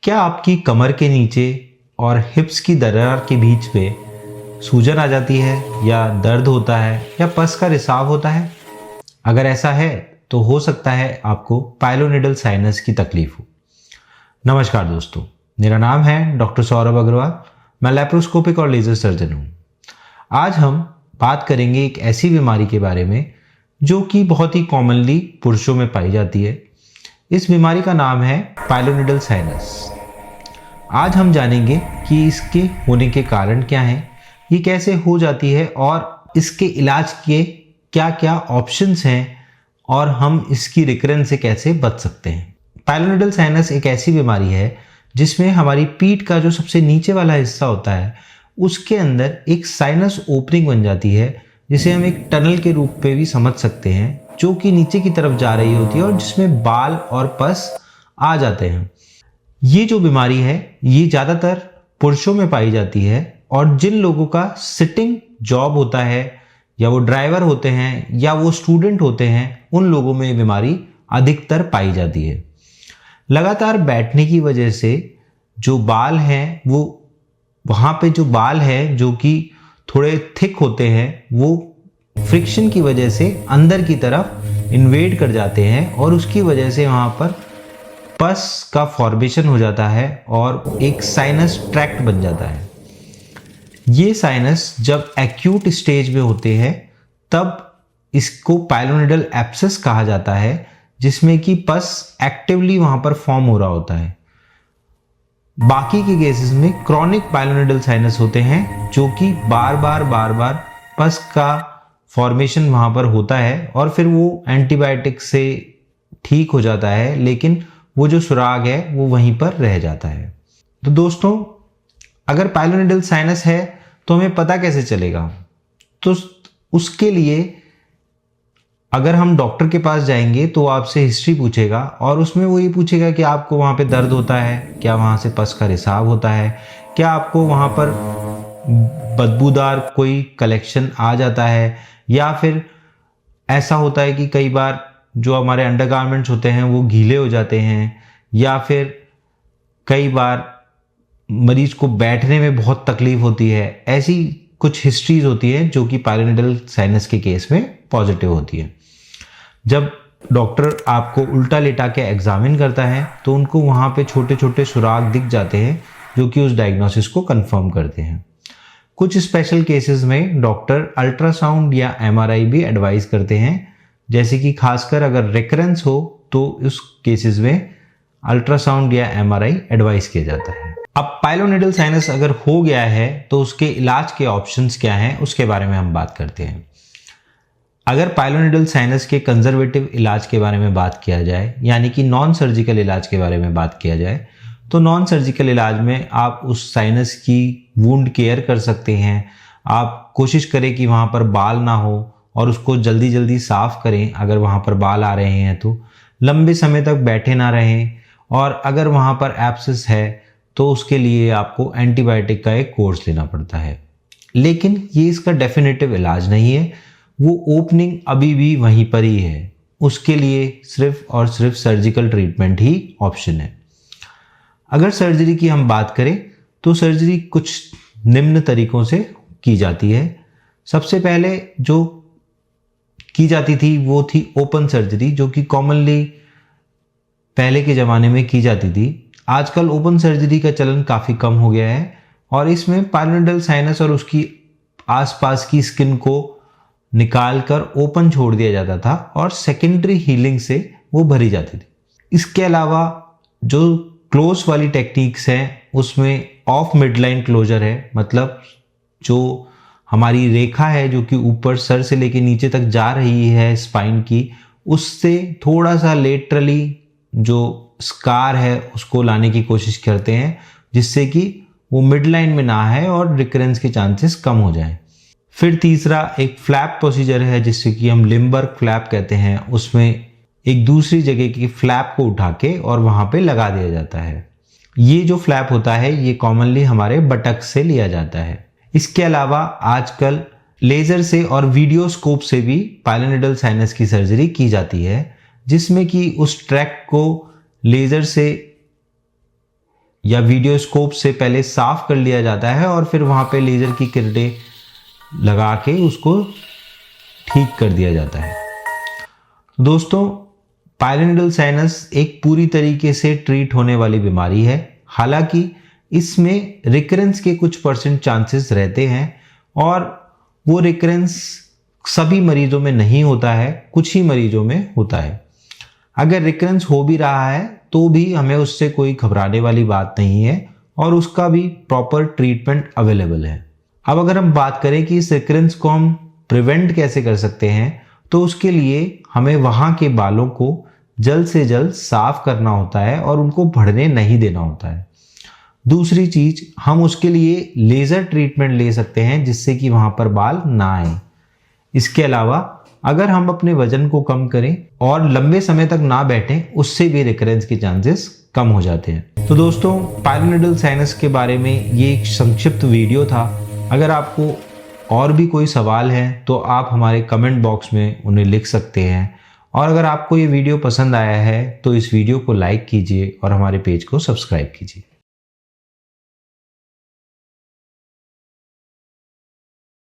क्या आपकी कमर के नीचे और हिप्स की दरार के बीच में सूजन आ जाती है या दर्द होता है या पस का रिसाव होता है? अगर ऐसा है तो हो सकता है आपको पाइलोनिडल साइनस की तकलीफ हो। नमस्कार दोस्तों, मेरा नाम है डॉक्टर सौरभ अग्रवाल। मैं लैप्रोस्कोपिक और लेज़र सर्जन हूँ। आज हम बात करेंगे एक ऐसी बीमारी के बारे में जो कि बहुत ही कॉमनली पुरुषों में पाई जाती है। इस बीमारी का नाम है पाइलोनिडल साइनस। आज हम जानेंगे कि इसके होने के कारण क्या हैं, ये कैसे हो जाती है और इसके इलाज के क्या क्या ऑप्शंस हैं और हम इसकी रिकरेंस से कैसे बच सकते हैं। पाइलोनिडल साइनस एक ऐसी बीमारी है जिसमें हमारी पीठ का जो सबसे नीचे वाला हिस्सा होता है उसके अंदर एक साइनस ओपनिंग बन जाती है, जिसे हम एक टनल के रूप में भी समझ सकते हैं, जो कि नीचे की तरफ जा रही होती है और जिसमें बाल और पस आ जाते हैं। ये जो बीमारी है ये ज़्यादातर पुरुषों में पाई जाती है और जिन लोगों का सिटिंग जॉब होता है या वो ड्राइवर होते हैं या वो स्टूडेंट होते हैं, उन लोगों में ये बीमारी अधिकतर पाई जाती है। लगातार बैठने की वजह से जो बाल हैं वो वहाँ पे जो बाल हैं जो कि थोड़े थिक होते हैं वो फ्रिक्शन की वजह से अंदर की तरफ इन्वेड कर जाते हैं और उसकी वजह से वहाँ पर पस का फॉर्मेशन हो जाता है और एक साइनस ट्रैक्ट बन जाता है। ये साइनस जब एक्यूट स्टेज में होते हैं तब इसको पाइलोनिडल एब्सेस कहा जाता है, जिसमें कि पस एक्टिवली वहां पर फॉर्म हो रहा होता है। बाकी के केसेस में क्रॉनिक पाइलोनिडल साइनस होते हैं जो कि बार बार पस का फॉर्मेशन वहां पर होता है और फिर वो एंटीबायोटिक से ठीक हो जाता है, लेकिन वो जो सुराग है वो वहीं पर रह जाता है। तो दोस्तों, अगर पाइलोनिडल साइनस है तो हमें पता कैसे चलेगा? तो उसके लिए अगर हम डॉक्टर के पास जाएंगे तो आपसे हिस्ट्री पूछेगा और उसमें वो ये पूछेगा कि आपको वहाँ पे दर्द होता है, क्या वहाँ से पस का रिसाव होता है, क्या आपको वहाँ पर बदबूदार कोई कलेक्शन आ जाता है, या फिर ऐसा होता है कि कई बार जो हमारे अंडरगारमेंट्स होते हैं वो गीले हो जाते हैं, या फिर कई बार मरीज को बैठने में बहुत तकलीफ होती है। ऐसी कुछ हिस्ट्रीज होती है जो कि पाइलोनिडल साइनस के केस में पॉजिटिव होती है। जब डॉक्टर आपको उल्टा लेटा के एग्जामिन करता है तो उनको वहाँ पे छोटे छोटे सुराग दिख जाते हैं जो कि उस डायग्नोसिस को कंफर्म करते हैं। कुछ स्पेशल केसेस में डॉक्टर अल्ट्रासाउंड या एमआरआई भी एडवाइस करते हैं, जैसे कि खासकर अगर रिकरेंस हो तो उस केसेस में अल्ट्रासाउंड या एमआरआई एडवाइस किया जाता है। अब पाइलोनिडल साइनस अगर हो गया है तो उसके इलाज के ऑप्शंस क्या हैं उसके बारे में हम बात करते हैं। अगर पाइलोनिडल साइनस के कंजर्वेटिव इलाज के बारे में बात किया जाए, यानी कि नॉन सर्जिकल इलाज के बारे में बात किया जाए, तो नॉन सर्जिकल इलाज में आप उस साइनस की वुंड केयर कर सकते हैं। आप कोशिश करें कि वहाँ पर बाल ना हो और उसको जल्दी जल्दी साफ करें। अगर वहाँ पर बाल आ रहे हैं तो लंबे समय तक बैठे ना रहें, और अगर वहाँ पर एब्सेस है तो उसके लिए आपको एंटीबायोटिक का एक कोर्स लेना पड़ता है। लेकिन ये इसका डेफिनेटिव इलाज नहीं है, वो ओपनिंग अभी भी वहीं पर ही है। उसके लिए सिर्फ और सिर्फ सर्जिकल ट्रीटमेंट ही ऑप्शन है। अगर सर्जरी की हम बात करें तो सर्जरी कुछ निम्न तरीकों से की जाती है। सबसे पहले जो की जाती थी वो थी ओपन सर्जरी, जो कि कॉमनली पहले के ज़माने में की जाती थी। आजकल ओपन सर्जरी का चलन काफ़ी कम हो गया है और इसमें पाइलोनिडल साइनस और उसकी आसपास की स्किन को निकालकर ओपन छोड़ दिया जाता था और सेकेंडरी हीलिंग से वो भरी जाती थी। इसके अलावा जो क्लोज वाली टेक्निक्स हैं उसमें ऑफ मिडलाइन क्लोजर है, मतलब जो हमारी रेखा है जो कि ऊपर सर से लेके नीचे तक जा रही है स्पाइन की, उससे थोड़ा सा लेटरली जो स्कार है उसको लाने की कोशिश करते हैं, जिससे कि वो मिड लाइन में ना है और रिकरेंस के चांसेस कम हो जाएं। फिर तीसरा एक फ्लैप प्रोसीजर है जिससे कि हम लिम्बर्ग फ्लैप कहते हैं। उसमें एक दूसरी जगह की फ्लैप को उठा के और वहाँ पे लगा दिया जाता है। ये जो फ्लैप होता है ये कॉमनली हमारे बटक से लिया जाता है। इसके अलावा आजकल लेज़र से और वीडियोस्कोप से भी पाइलोनिडल साइनस की सर्जरी की जाती है, जिसमें कि उस ट्रैक्ट को लेज़र से या वीडियोस्कोप से पहले साफ कर लिया जाता है और फिर वहाँ पे लेज़र की किरणें लगा के उसको ठीक कर दिया जाता है। दोस्तों, पायलोनिडल साइनस एक पूरी तरीके से ट्रीट होने वाली बीमारी है। हालांकि इसमें रिकरेंस के कुछ % चांसेस रहते हैं और वो रिकरेंस सभी मरीजों में नहीं होता है, कुछ ही मरीजों में होता है। अगर रिकरेंस हो भी रहा है तो भी हमें उससे कोई घबराने वाली बात नहीं है और उसका भी प्रॉपर ट्रीटमेंट अवेलेबल है। अब अगर हम बात करें कि इस रिकरेंस को हम प्रिवेंट कैसे कर सकते हैं, तो उसके लिए हमें वहाँ के बालों को जल्द से जल्द साफ करना होता है और उनको बढ़ने नहीं देना होता है। दूसरी चीज, हम उसके लिए लेज़र ट्रीटमेंट ले सकते हैं जिससे कि वहाँ पर बाल ना आए। इसके अलावा अगर हम अपने वजन को कम करें और लंबे समय तक ना बैठें, उससे भी रिकरेंस के चांसेस कम हो जाते हैं। तो दोस्तों, पायलोनिडल साइनस के बारे में ये एक संक्षिप्त वीडियो था। अगर आपको और भी कोई सवाल है तो आप हमारे कमेंट बॉक्स में उन्हें लिख सकते हैं। और अगर आपको ये वीडियो पसंद आया है तो इस वीडियो को लाइक कीजिए और हमारे पेज को सब्सक्राइब कीजिए।